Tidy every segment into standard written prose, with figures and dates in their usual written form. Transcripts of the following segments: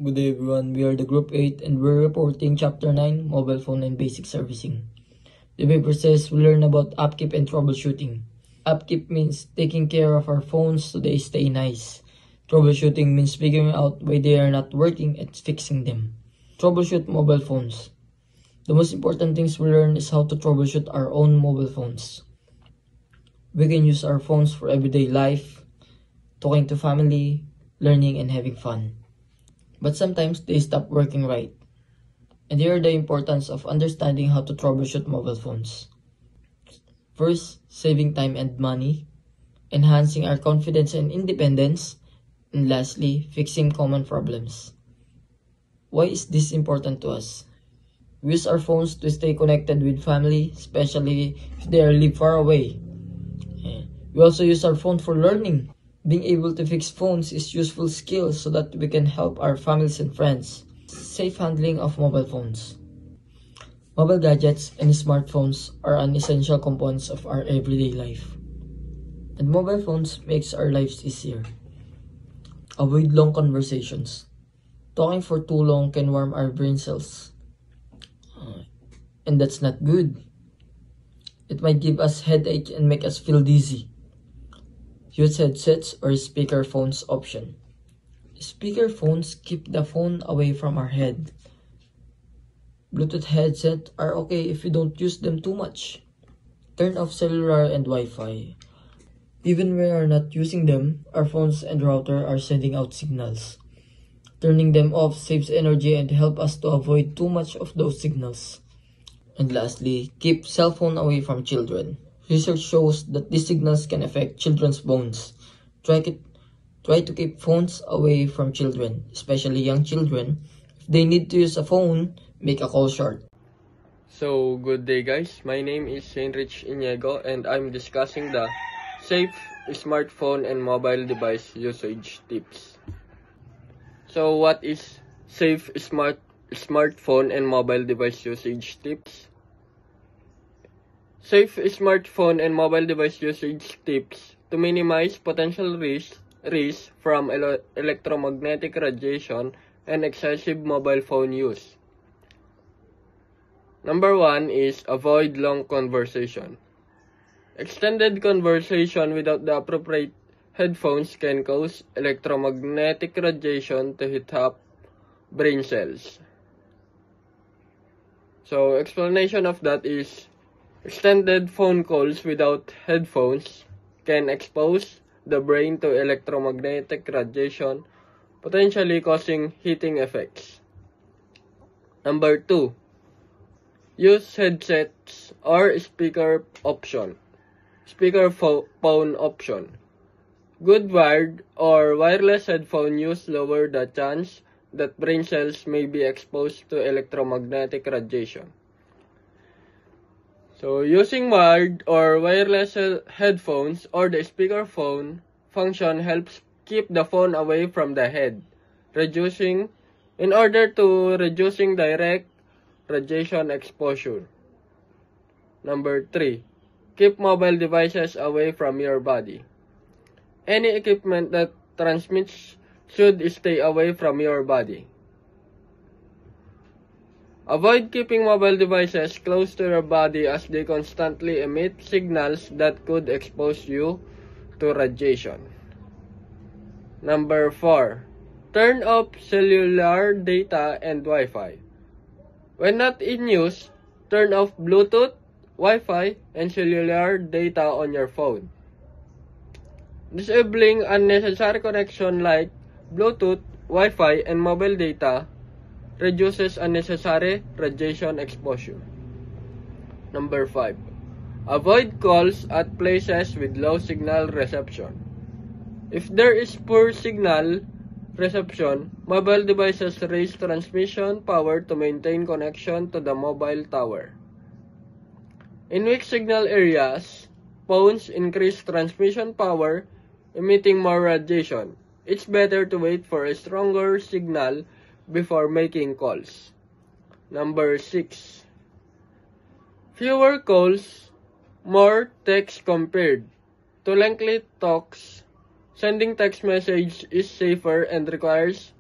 Good day everyone, we are the Group 8 and we're reporting Chapter 9, Mobile Phone and Basic Servicing. The paper says we learn about upkeep and troubleshooting. Upkeep means taking care of our phones so they stay nice. Troubleshooting means figuring out why they are not working and fixing them. Troubleshoot mobile phones. The most important things we learn is how to troubleshoot our own mobile phones. We can use our phones for everyday life, talking to family, learning and having fun. But sometimes they stop working right. And here are the importance of understanding how to troubleshoot mobile phones. First, saving time and money, enhancing our confidence and independence, and lastly, fixing common problems. Why is this important to us? We use our phones to stay connected with family, especially if they live far away. We also use our phone for learning. Being able to fix phones is useful skill so that we can help our families and friends. Safe handling of mobile phones. Mobile gadgets and smartphones are an essential components of our everyday life. And mobile phones makes our lives easier. Avoid long conversations. Talking for too long can warm our brain cells. And that's not good. It might give us headache and make us feel dizzy. Use headsets or speaker phones option. Speaker phones keep the phone away from our head. Bluetooth headsets are okay if you don't use them too much. Turn off cellular and Wi-Fi. Even when we are not using them, our phones and router are sending out signals. Turning them off saves energy and help us to avoid too much of those signals. And lastly, keep cell phone away from children. Research shows that these signals can affect children's bones. Try to keep phones away from children, especially young children. If they need to use a phone, make a call short. So, good day guys. My name is Heinrich Iniego and I'm discussing the safe smartphone and mobile device usage tips. So, what is safe smartphone and mobile device usage tips? Safe smartphone and mobile device usage tips to minimize potential risk from electromagnetic radiation and excessive mobile phone use. Number 1 is avoid long conversation. Extended conversation without the appropriate headphones can cause electromagnetic radiation to hit up brain cells. So, explanation of that is extended phone calls without headphones can expose the brain to electromagnetic radiation, potentially causing heating effects. Number 2, use headsets or speaker phone option. Good wired or wireless headphone use lower the chance that brain cells may be exposed to electromagnetic radiation. So, using wired or wireless headphones or the speakerphone function helps keep the phone away from the head, reducing direct radiation exposure. Number 3, keep mobile devices away from your body. Any equipment that transmits should stay away from your body. Avoid keeping mobile devices close to your body as they constantly emit signals that could expose you to radiation. Number 4, turn off cellular data and Wi-Fi. When not in use, turn off Bluetooth, Wi-Fi, and cellular data on your phone. Disabling unnecessary connection like Bluetooth, Wi-Fi, and mobile data reduces unnecessary radiation exposure. Number 5, avoid calls at places with low signal reception. If there is poor signal reception, mobile devices raise transmission power to maintain connection to the mobile tower. In weak signal areas, phones increase transmission power, emitting more radiation. It's better to wait for a stronger signal before making calls. Number 6, fewer calls, more text compared to lengthy talks. Sending text message is safer and requires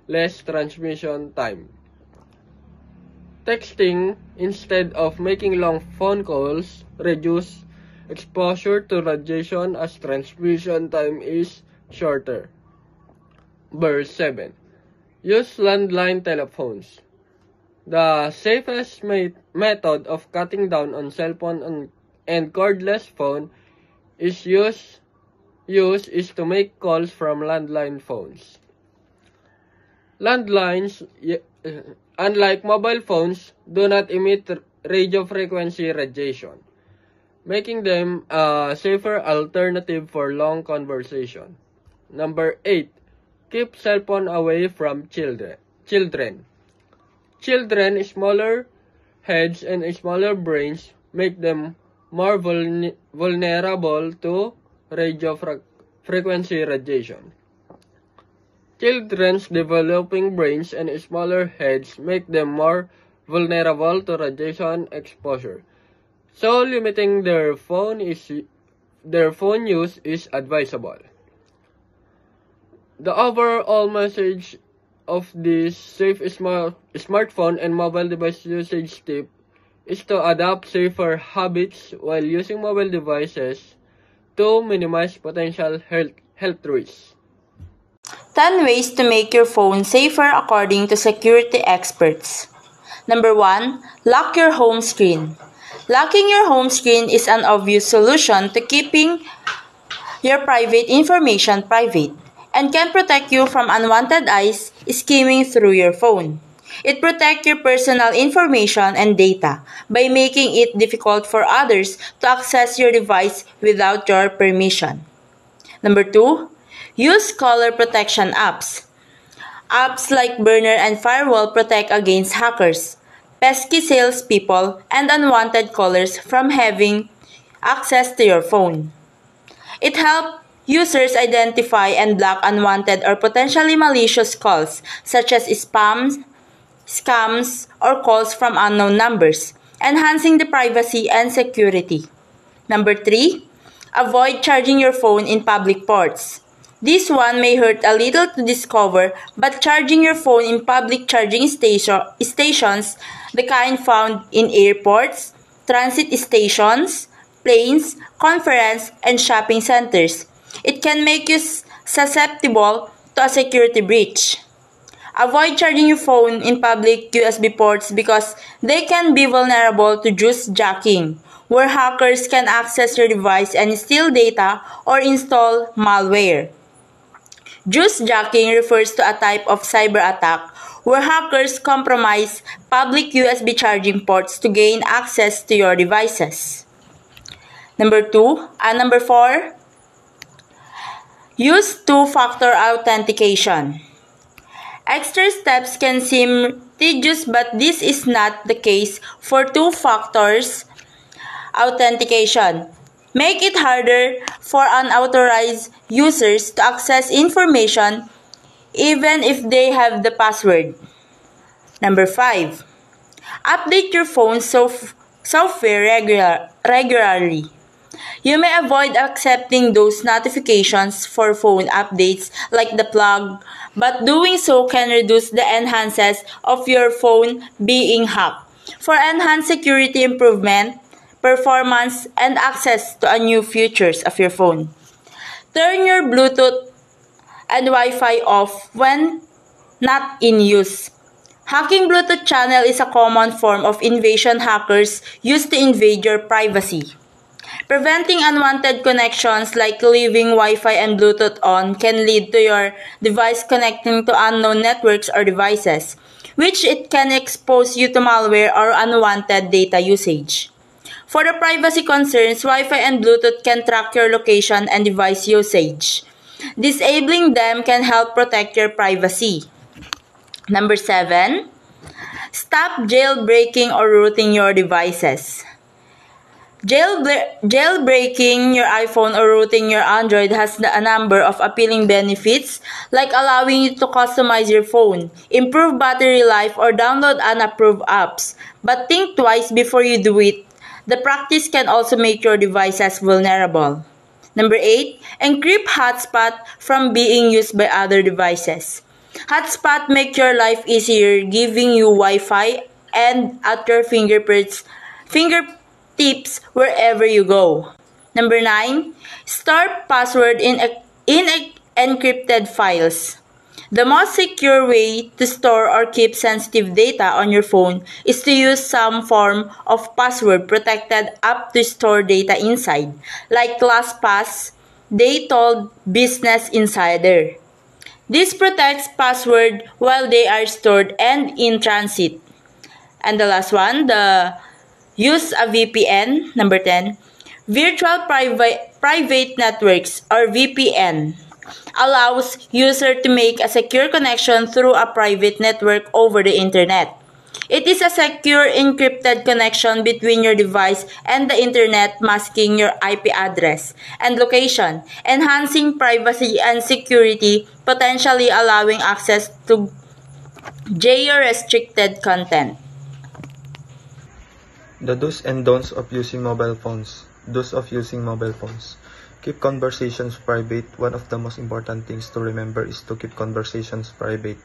less transmission time. Texting instead of making long phone calls reduce exposure to radiation as transmission time is shorter. Verse 7. Use landline telephones. The safest method of cutting down on cell phone and cordless phone is to make calls from landline phones. Landlines, unlike mobile phones, do not emit radio frequency radiation, making them a safer alternative for long conversation. Number 8. Keep cell phone away from children. Children, smaller heads and smaller brains make them more vulnerable to radio frequency radiation. Children's developing brains and smaller heads make them more vulnerable to radiation exposure. So limiting their phone use is advisable. The overall message of this safe smartphone and mobile device usage tip is to adopt safer habits while using mobile devices to minimize potential health risks. 10 ways to make your phone safer according to security experts. Number 1. Lock your home screen. Locking your home screen is an obvious solution to keeping your private information private and can protect you from unwanted eyes skimming through your phone. It protects your personal information and data by making it difficult for others to access your device without your permission. Number 2. Use caller protection apps. Apps like Burner and Firewall protect against hackers, pesky salespeople, and unwanted callers from having access to your phone. It helps users identify and block unwanted or potentially malicious calls such as spams, scams, or calls from unknown numbers, enhancing the privacy and security. Number 3. Avoid charging your phone in public ports. This one may hurt a little to discover, but charging your phone in public charging stations, the kind found in airports, transit stations, planes, conference, and shopping centers, it can make you susceptible to a security breach. Avoid charging your phone in public USB ports because they can be vulnerable to juice jacking, where hackers can access your device and steal data or install malware. Juice jacking refers to a type of cyber attack where hackers compromise public USB charging ports to gain access to your devices. Number 4. Use two-factor authentication. Extra steps can seem tedious, but this is not the case for two-factor authentication. Make it harder for unauthorized users to access information even if they have the password. Number 5. Update your phone software regularly. You may avoid accepting those notifications for phone updates like the plug, but doing so can reduce the chances of your phone being hacked. For enhanced security improvement, performance, and access to a new features of your phone, turn your Bluetooth and Wi-Fi off when not in use. Hacking Bluetooth channel is a common form of invasion hackers use to invade your privacy. Preventing unwanted connections like leaving Wi-Fi and Bluetooth on can lead to your device connecting to unknown networks or devices, which it can expose you to malware or unwanted data usage. For the privacy concerns, Wi-Fi and Bluetooth can track your location and device usage. Disabling them can help protect your privacy. Number 7. Stop jailbreaking or rooting your devices. Jailbreaking your iPhone or rooting your Android has a number of appealing benefits, like allowing you to customize your phone, improve battery life, or download unapproved apps. But think twice before you do it. The practice can also make your devices vulnerable. Number 8. Encrypt hotspot from being used by other devices. Hotspot make your life easier, giving you Wi-Fi and at your fingertips wherever you go. Number 9, store password in encrypted files. The most secure way to store or keep sensitive data on your phone is to use some form of password protected app to store data inside, like LastPass, they told Business Insider. This protects password while they are stored and in transit. And the last one, the use a VPN. Number 10, virtual private networks or VPN allows user to make a secure connection through a private network over the internet. It is a secure encrypted connection between your device and the internet, masking your IP address and location, enhancing privacy and security, potentially allowing access to geo-restricted content. The do's and don'ts of using mobile phones. Do's of using mobile phones. Keep conversations private. One of the most important things to remember is to keep conversations private.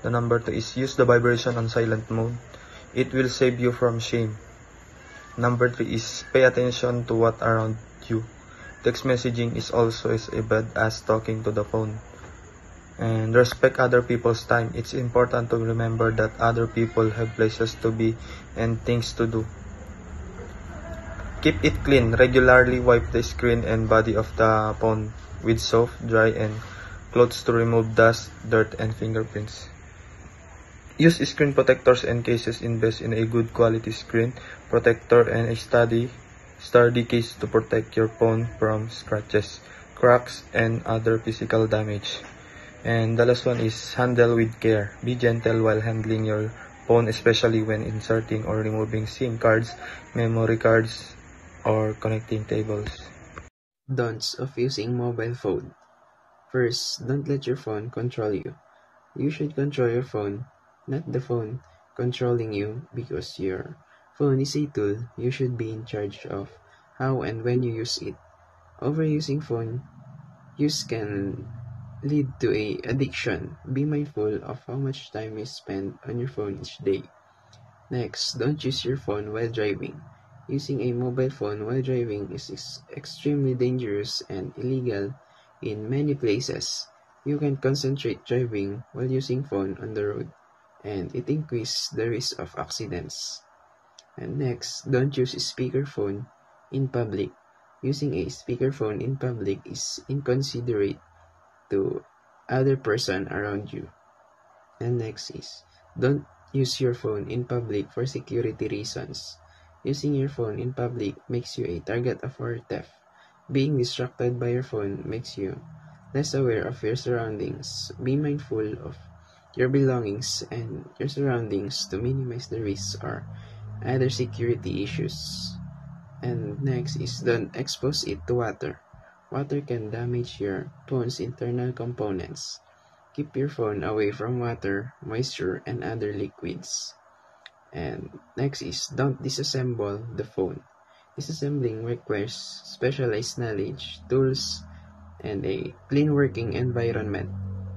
The number 2 is use the vibration on silent mode. It will save you from shame. Number 3 is pay attention to what around you. Text messaging is also as bad as talking to the phone. And respect other people's time. It's important to remember that other people have places to be and things to do. Keep it clean. Regularly wipe the screen and body of the phone with soap, dry, and clothes to remove dust, dirt, and fingerprints. Use screen protectors and cases. Invest in a good quality screen protector and a sturdy case to protect your phone from scratches, cracks, and other physical damage. And the last one is handle with care. Be gentle while handling your phone, especially when inserting or removing SIM cards, memory cards, or connecting cables. Don'ts of using mobile phone. First, don't let your phone control you. You should control your phone, not the phone controlling you, because your phone is a tool. You should be in charge of how and when you use it. Overusing phone use can lead to a addiction. Be mindful of how much time you spend on your phone each day. Next, don't use your phone while driving. Using a mobile phone while driving is extremely dangerous and illegal in many places. You can concentrate driving while using phone on the road, and it increases the risk of accidents. And next, don't use a speakerphone in public. Using a speakerphone in public is inconsiderate to other person around you. And next is, don't use your phone in public for security reasons. Using your phone in public makes you a target of our theft. Being distracted by your phone makes you less aware of your surroundings. Be mindful of your belongings and your surroundings to minimize the risks or other security issues. And next is, don't expose it to water. Water can damage your phone's internal components. Keep your phone away from water, moisture, and other liquids. And next is, don't disassemble the phone. Disassembling requires specialized knowledge, tools, and a clean working environment.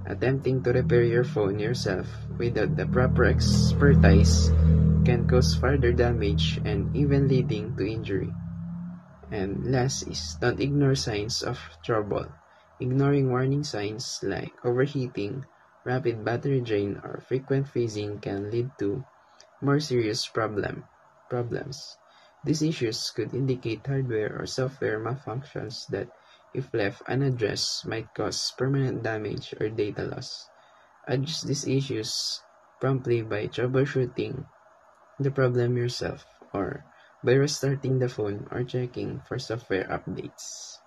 Attempting to repair your phone yourself without the proper expertise can cause further damage and even leading to injury. And last is, don't ignore signs of trouble. Ignoring warning signs like overheating, rapid battery drain, or frequent freezing can lead to more serious problems. These issues could indicate hardware or software malfunctions that, if left unaddressed, might cause permanent damage or data loss. Address these issues promptly by troubleshooting the problem yourself or by restarting the phone or checking for software updates.